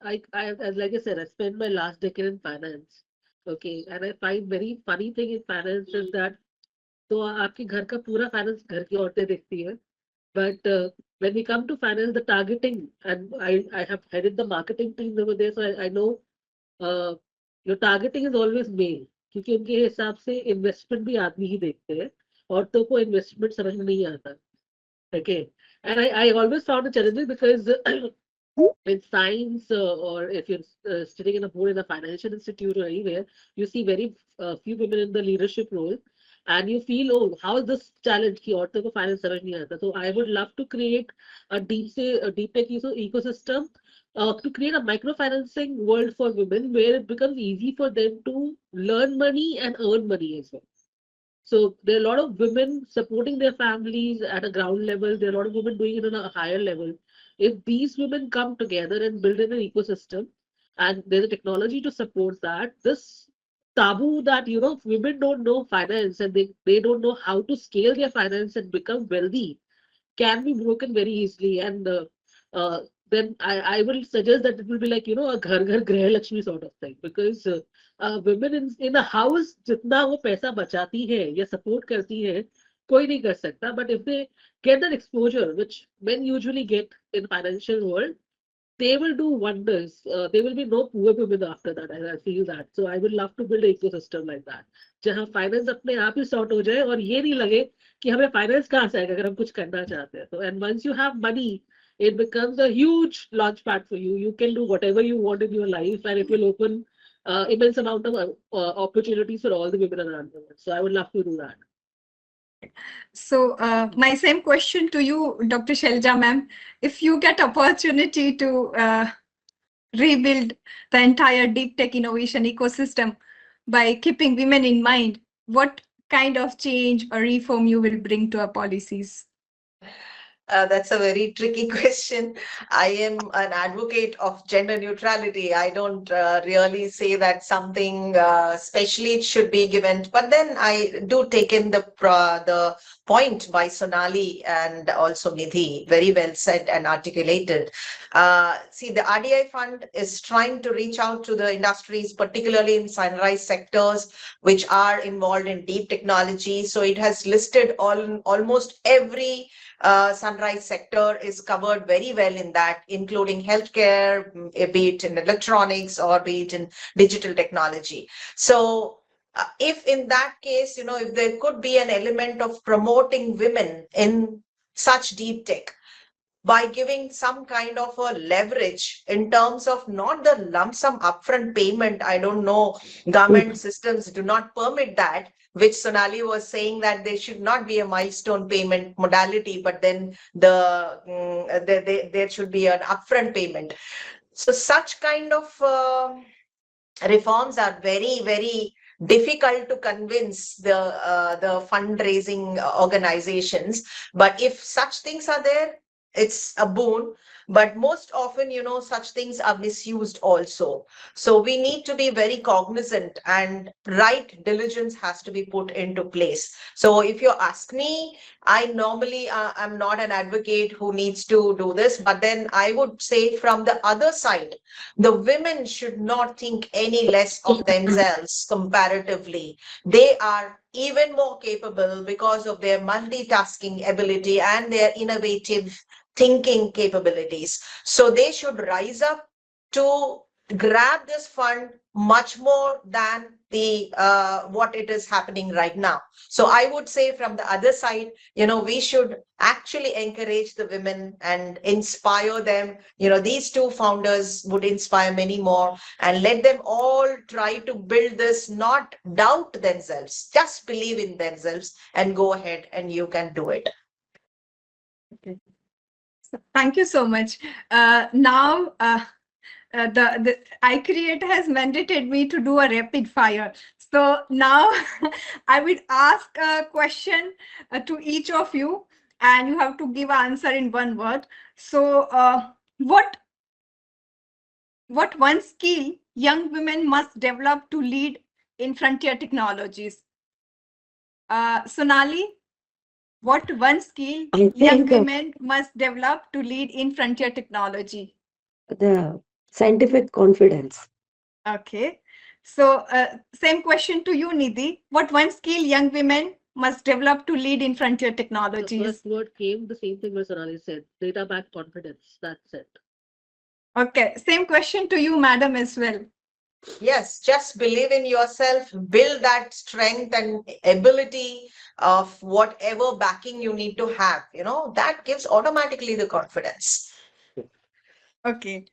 like I said, I spent my last decade in finance. Okay, and I find very funny thing in finance is that तो आपके घर का पूरा finance घर की औरतें देखती है, but when we come to finance, the targeting, and I have headed the marketing team over there, so I know your targeting is always male, क्योंकि उनके हिसाब से इन्वेस्टमेंट भी आदमी ही देखते हैं, औरतों को इन्वेस्टमेंट समझ में नहीं आता. Okay, and I always found it challenging because in science or if you're sitting in a board in a financial institute or anywhere, you see very few women in the leadership role, and you feel, oh, how is this challenge कि औरतों को finance समझ नहीं आता. So I would love to create a deep tech ecosystem to create a microfinancing world for women where it becomes easy for them to learn money and earn money as well. So there are a lot of women supporting their families at a ground level. There are a lot of women doing it on a higher level. If these women come together and build in an ecosystem, and there's a technology to support that, this taboo that women don't know finance and they don't know how to scale their finance and become wealthy can be broken very easily. And then I will suggest that it will be like a ghar ghar grah lakshmi sort of thing, because women in a house जितना वो पैसा बचाती है या support करती है कोई नहीं कर सकता. But if they get that exposure which men usually get in financial world, they will do wonders. There will be no poor women after that. I feel that. So I would love to build an ecosystem like that, जहाँ finance अपने आप ही sort हो जाए और ये नहीं लगे कि हमें finance कहाँ से आएगा अगर हम कुछ करना चाहते हैं. So and once you have money, it becomes a huge launch pad for you. You can do whatever you want in your life, and it will open immense amount of opportunities for all the women around the world. So I would love to do that. So my same question to you, Dr. Shailaja ma'am, if you get opportunity to rebuild the entire deep tech innovation ecosystem by keeping women in mind, what kind of change or reform you will bring to our policies? That's a very tricky question. I am an advocate of gender neutrality. I don't really say that something specially should be given, but then I do take in the point by Sonali and also Nidhi, very well said and articulated. See, the RDI fund is trying to reach out to the industries, particularly in sunrise sectors, which are involved in deep technology. So it has listed almost every sunrise sector is covered very well in that, including healthcare, be it in electronics or be it in digital technology. So if in that case, if there could be an element of promoting women in such deep tech by giving some kind of a leverage in terms of not the lump sum upfront payment. I don't know, government systems do not permit that, which Sonali was saying that there should not be a milestone payment modality, but then there should be an upfront payment. So such kind of reforms are very, very difficult to convince the fundraising organizations. But if such things are there, it's a boon. But most often, such things are misused also. So we need to be very cognizant, and right diligence has to be put into place. So if you ask me, I normally am not an advocate who needs to do this, but then I would say from the other side, the women should not think any less of themselves comparatively. They are even more capable because of their multitasking ability and their innovative thinking capabilities. So they should rise up to grab this fund much more than the what it is happening right now. So I would say from the other side, we should actually encourage the women and inspire them. These two founders would inspire many more, and let them all try to build this, not doubt themselves, just believe in themselves and go ahead, and you can do it. Okay. Thank you so much. Now, the iCreate has mandated me to do a rapid fire. So now I will ask a question to each of you, and you have to give an answer in one word. So what one skill young women must develop to lead in frontier technologies? Sonali, what one skill I young think women must develop to lead in frontier technology? the scientific confidence. Okay. So same question to you, Nidhi. What one skill young women must develop to lead in frontier The technologies? first word came, the same thing what Sonali said, data-backed confidence. That's it. Okay. Same question to you, madam, as well. Yes, just believe in yourself, build that strength and ability of whatever backing you need to have. That gives automatically the confidence. Okay.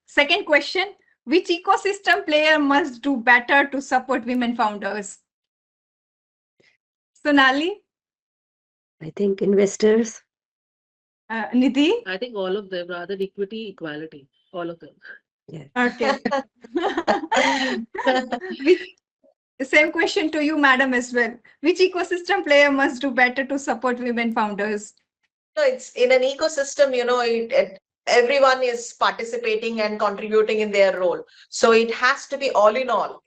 Second question. Which ecosystem player must do better to support women founders? Sonali, I think investors. Nidhi? I think all of them, rather than equity, equality, all of them. Yeah. Okay. Which, same question to you, madam, as well. Which ecosystem player must do better to support women founders? It's in an ecosystem, everyone is participating and contributing in their role. So it has to be all in all,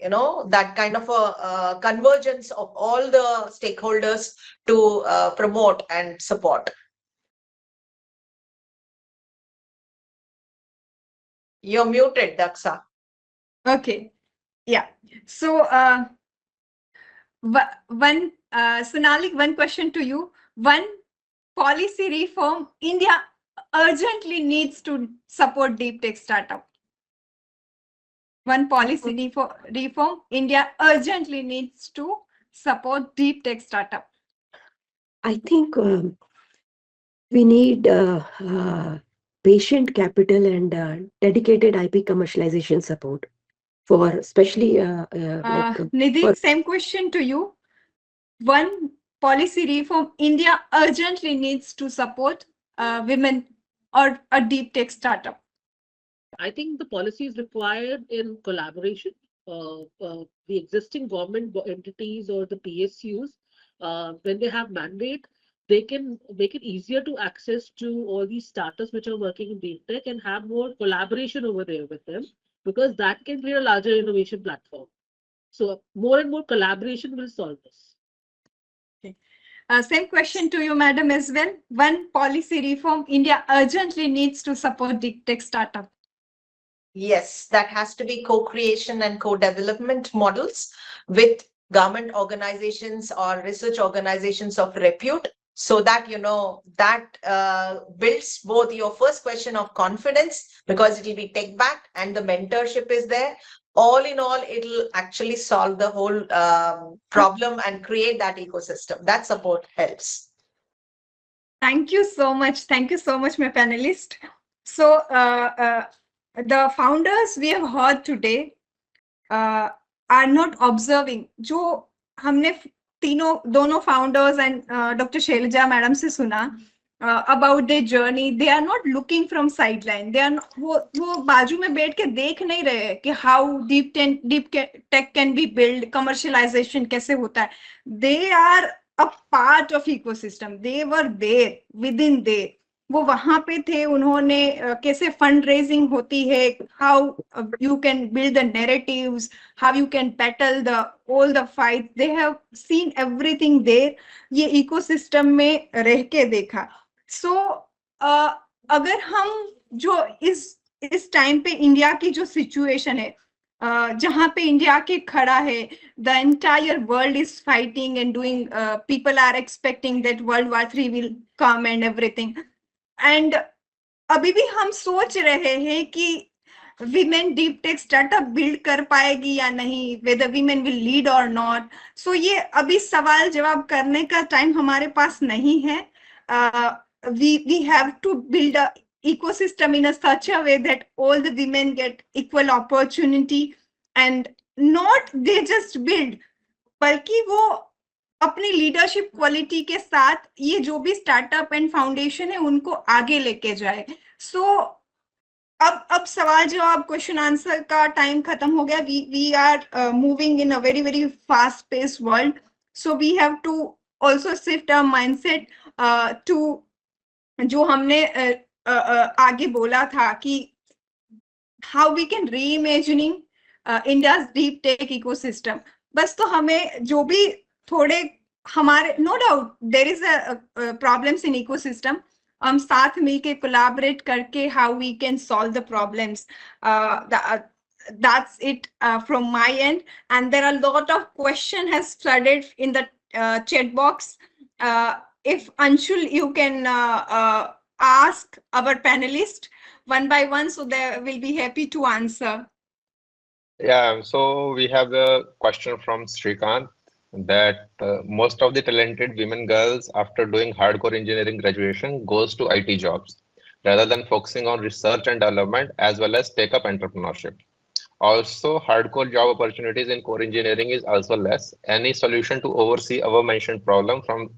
that kind of a convergence of all the stakeholders to promote and support. You're muted, Daksa. Okay. Yeah. So, Sonali, one question to you. One policy reform India urgently needs to support deep tech startup. One policy reform India urgently needs to support deep tech startup. I think we need patient capital and dedicated IP commercialization support for especially Nidhi, for same question to you. One policy reform India urgently needs to support women or a deep tech startup. I think the policy is required in collaboration. The existing government entities or the PSUs, when they have mandate, they can make it easier to access to all these startups which are working in deep tech and have more collaboration over there with them, because that can create a larger innovation platform. So more and more collaboration will solve this. Okay. Same question to you, madam, as well. One policy reform India urgently needs to support deep tech startup. Yes, that has to be co-creation and co-development models with government organizations or research organizations of repute, so that that builds both your first question of confidence, because it will be tech backed and the mentorship is there. All in all, it'll actually solve the whole problem and create that ecosystem. That support helps. Thank you so much. Thank you so much, my panelist. So the founders we have heard today are not observing. जो हमने दोनों founders and Dr. Shailaja madam से सुना, about their journey. They are not looking from sideline. They are not, वो बाजू में बैठ के देख नहीं रहे कि how deep tech can be built, commercialization कैसे होता है. They are a part of ecosystem. They were there within there. वो वहां पे थे. उन्होंने कैसे फंड रेजिंग होती है, how you can build the narratives, how you can battle the all the fights. They have seen everything there. ये ecosystem में रह के देखा. सो अगर हम जो इस टाइम पे इंडिया की जो सिचुएशन है, जहां पे इंडिया के खड़ा है, the entire world is fighting and doing, people are expecting that world War III will come and everything. And अभी भी हम सोच रहे हैं कि women deep tech startup build कर पाएगी या नहीं, whether women will lead or not. So ये अभी सवाल जवाब करने का टाइम हमारे पास नहीं है. We have to build a ecosystem in a such a way that all the women get equal opportunity, and not they just build, बल्कि वो अपनी लीडरशिप क्वालिटी के साथ ये जो भी स्टार्टअप एंड फाउंडेशन है उनको आगे लेके जाए. सो अब सवाल जवाब क्वेश्चन आंसर का टाइम खत्म हो गया. We are moving in a very very fast pace world. So we have to also shift our mindset to जो हमने आगे बोला था कि how we can reimagining India's deep tech ecosystem. बस तो हमें जो भी थोड़े हमारे, no doubt there is a problems in ecosystem, हम साथ मिलके कोलैबोरेट करके how we can solve the problems. That's it from my end, and there are a lot of question has flooded in the chat box. If Anshul, you can ask our panelist one by one, so they will be happy to answer. Yeah, so we have a question from Srikant that most of the talented women girls after doing hardcore engineering graduation goes to IT jobs rather than focusing on research and development as well as take up entrepreneurship. Also, hardcore job opportunities in core engineering is also less. Any solution to oversee our mentioned problem from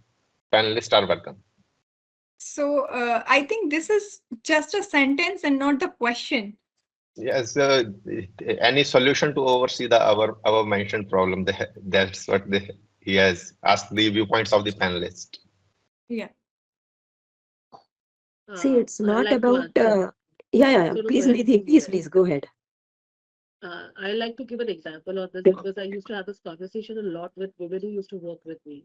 panelists are welcome. So I think this is just a sentence and not the question. Yes, any solution to oversee the our mentioned problem. That's what he has asked the viewpoints of the panelists. Yeah. See, it's I not like to about. answer. Yeah. No, Please, go ahead. Nidhi, please go ahead. I like to give an example on this because I used to have this conversation a lot with women who used to work with me.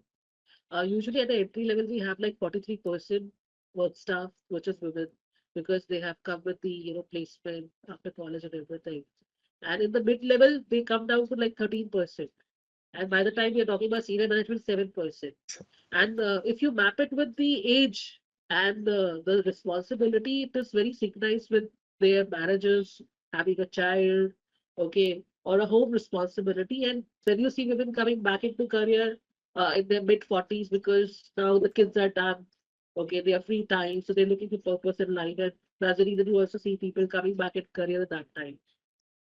Usually at the entry level, we have like 43% work staff, which is women, because they have come with the placement after college and everything. And in the mid level, they come down to like 13%. And by the time we are talking about senior management, 7%. And if you map it with the age and the responsibility, it is very synchronized with their marriages, having a child, okay, or a home responsibility. And then you see women coming back into career in their mid 40s because now the kids are done, okay, they have free time, so they're looking for purpose in life. And that's the reason you also see people coming back in career at that time.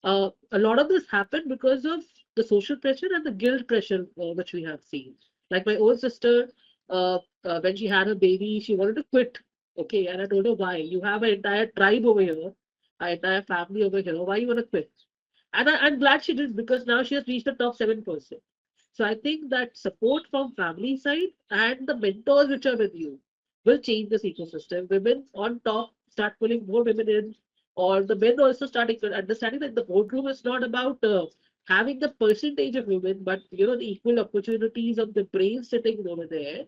A lot of this happened because of the social pressure and the guilt pressure which we have seen. Like my own sister, when she had her baby, she wanted to quit. Okay, and I told her why. You have an entire tribe over here, an entire family over here. Why you want to quit? And I'm glad she did because now she has reached the top 7%. So I think that support from family side and the mentors which are with you will change this ecosystem. Women on top start pulling more women in, or the men also starting understanding that the boardroom is not about having the percentage of women, but the equal opportunities of the brain sitting over there.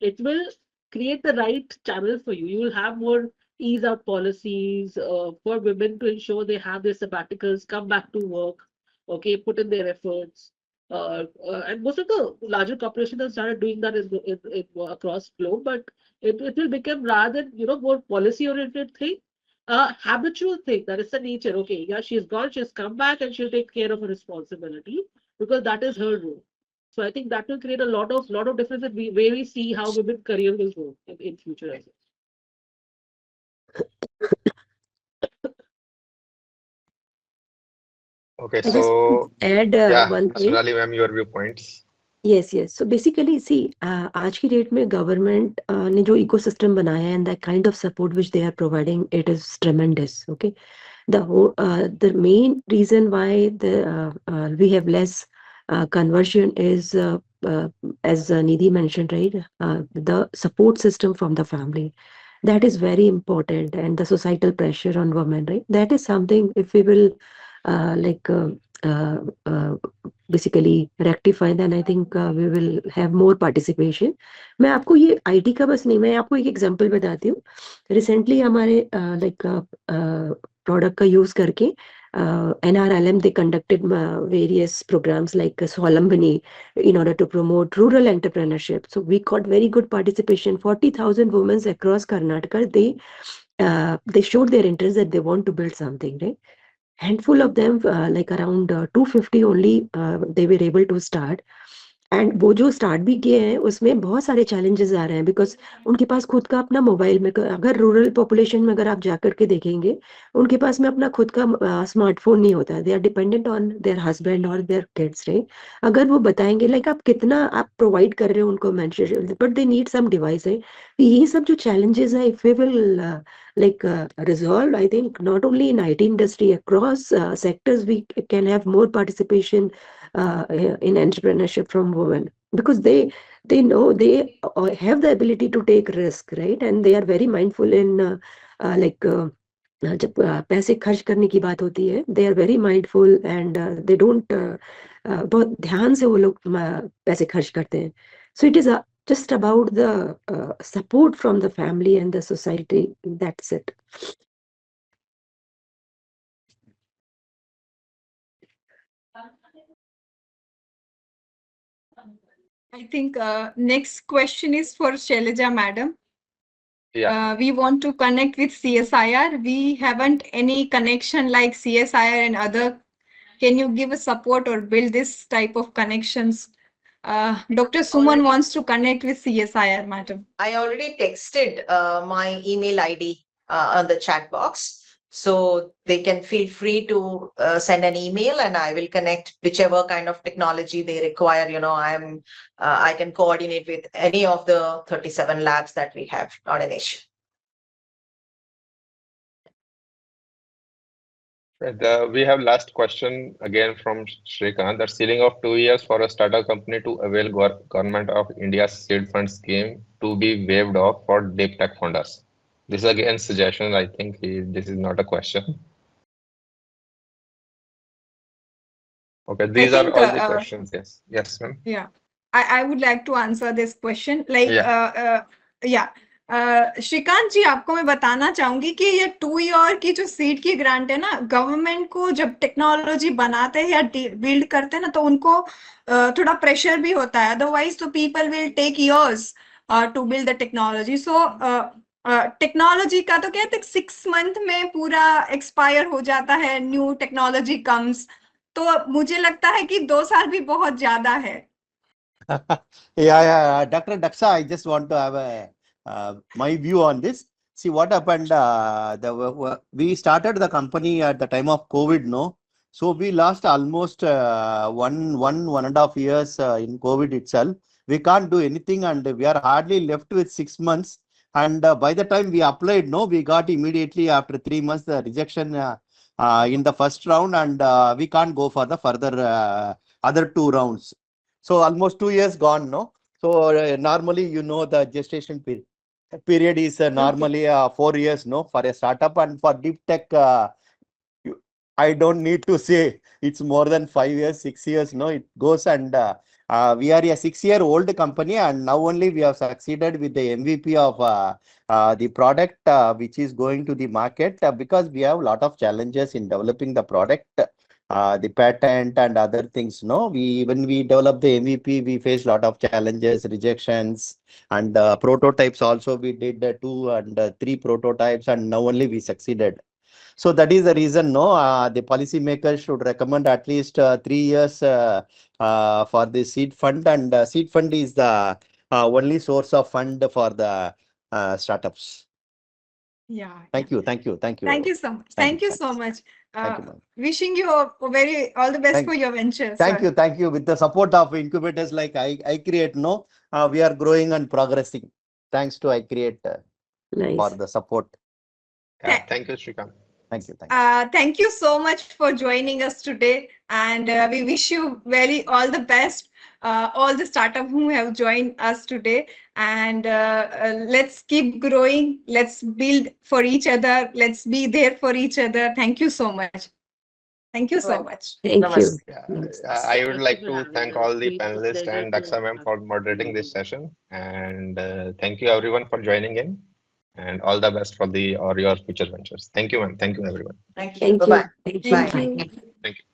It will create the right channel for you. You will have more ease out policies for women to ensure they have their sabbaticals, come back to work, okay, put in their efforts. And most of the larger corporations have started doing that across globe, but it will become rather than more policy oriented thing, habitual thing that is the nature. Okay, yeah, she's gone, she's come back, and she'll take care of her responsibility because that is her role. So I think that will create a lot of difference in where we see how women career will go in future as well. Okay, I just so add yeah, one thing. Sonali, ma'am, your viewpoints. Yes, yes. So basically, see, आज की date में government ने जो ecosystem बनाया है and the kind of support which they are providing, it is tremendous. Okay, the main reason why we have less conversion is as Nidhi mentioned, right? The support system from the family, that is very important, and the societal pressure on women, right? That is something, if we will like uh, uh, basically rectify, then I think we will have more participation. मैं आपको ये IT का बस नहीं, मैं आपको एक example बताती हूँ. रिसेंटली हमारे लाइक प्रोडक्ट का यूज करके NRLM, they conducted various programs like Swalambini in order to promote rural entrepreneurship. So we got very good participation. 40,000 women across Karnataka, they showed their interest that they want to build something, right? Handful of them, like around 250 only, they were able to start. And वो जो start भी किए हैं उसमें बहुत सारे challenges आ रहे हैं, बिकॉज उनके पास खुद का अपना मोबाइल में, अगर रूरल पॉपुलेशन में अगर आप जाकर के देखेंगे, उनके पास में अपना खुद का स्मार्टफोन नहीं होता है. They are dependent on their husband or their kids, right? अगर वो बताएंगे लाइक आप कितना आप प्रोवाइड कर रहे हो उनको manage, but they need some device है. ये सब जो चैलेंजेस है, if we will like resolve, I think not only in IT industry, across sectors, we can have more participation in entrepreneurship from women, because they know they have the ability to take risk, right? And they are very mindful in like जब पैसे खर्च करने की बात होती है, they are very mindful and they don't बहुत ध्यान से वो लोग पैसे खर्च करते हैं. सो इट इज just about the support from the family and the society. That's it. I think next question is for Shailaja madam. Yeah. We want to connect with CSIR. We haven't any connection like CSIR and other. Can you give a support or build this type of connections? Dr. Suman wants to connect with CSIR, madam. I already texted my email ID on the chat box. So they can feel free to send an email and I will connect whichever kind of technology they require. I can coordinate with any of the 37 labs that we have, not an issue. We have last question again from Shrikant. The ceiling of 2 years for a startup company to avail Government of India's seed fund scheme to be waived off for deep tech funders. This is again suggestion. I think this is not a question. Okay, these are think, all the questions. Yes, yes, ma'am. Yeah, I would like to answer this question. Like, Yeah. Shrikant ji, आपको मैं बताना चाहूंगी कि ये 2 year की जो seed की grant है ना, गवर्नमेंट को जब टेक्नोलॉजी बनाते हैं या बिल्ड करते हैं ना, तो उनको थोड़ा प्रेशर भी होता है. अदरवाइज तो people will take years to build the technology. So technology का तो कहते हैं 6 मंथ में पूरा एक्सपायर हो जाता है, न्यू टेक्नोलॉजी कम्स. तो मुझे लगता है कि 2 साल भी बहुत ज्यादा है. Yeah, Dr. Daksha, I just want to have my view on this. See what happened. We started the company at the time of COVID, no? So we lost almost 1.5 years in COVID itself. We can't do anything, and we are hardly left with 6 months. And by the time we applied, no, we got immediately after 3 months the rejection in the first round, and we can't go for the further other 2 rounds. So almost 2 years gone, no? So normally, the gestation period is normally 4 years, no, for a startup, and for deep tech, I don't need to say it's more than 5 years, 6 years, no, it goes. And we are a 6-year-old company, and now only we have succeeded with the MVP of the product which is going to the market, because we have a lot of challenges in developing the product. The patent and other things, no, when we develop the MVP, we face a lot of challenges, rejections, and prototypes also. We did 2 and 3 prototypes, and now only we succeeded. So that is the reason, no, the policymakers should recommend at least 3 years for the seed fund, and seed fund is the only source of fund for the startups. Yeah. Thank you. Thank you. Thank you. Thank you so much. Thank you so much. Thank you, ma'am. Wishing you all the best Thank- for your venture. Thank sir. you. Thank you. With the support of incubators like iCreate, we are growing and progressing. Thanks to iCreate for Nice. the support. Yeah, thank you, Srikanth. Thank you. Thank you. Thank you so much for joining us today, and we wish you very all the best. All the startup who have joined us today, and let's keep growing. Let's build for each other. Let's be there for each other. Thank you so much. Thank you so much. Thank you. Namaste. Yeah, Namaste. I would Thank like you for to having thank us. all the Great panelists pleasure and to Daksha ma'am have for you moderating this all. session. And thank you everyone for joining in. And all the best for your future ventures. Thank you, ma'am. Thank you, everyone. Thank you. Thank Bye-bye. you. Thank you. Thank Bye. you. Bye. Thank you.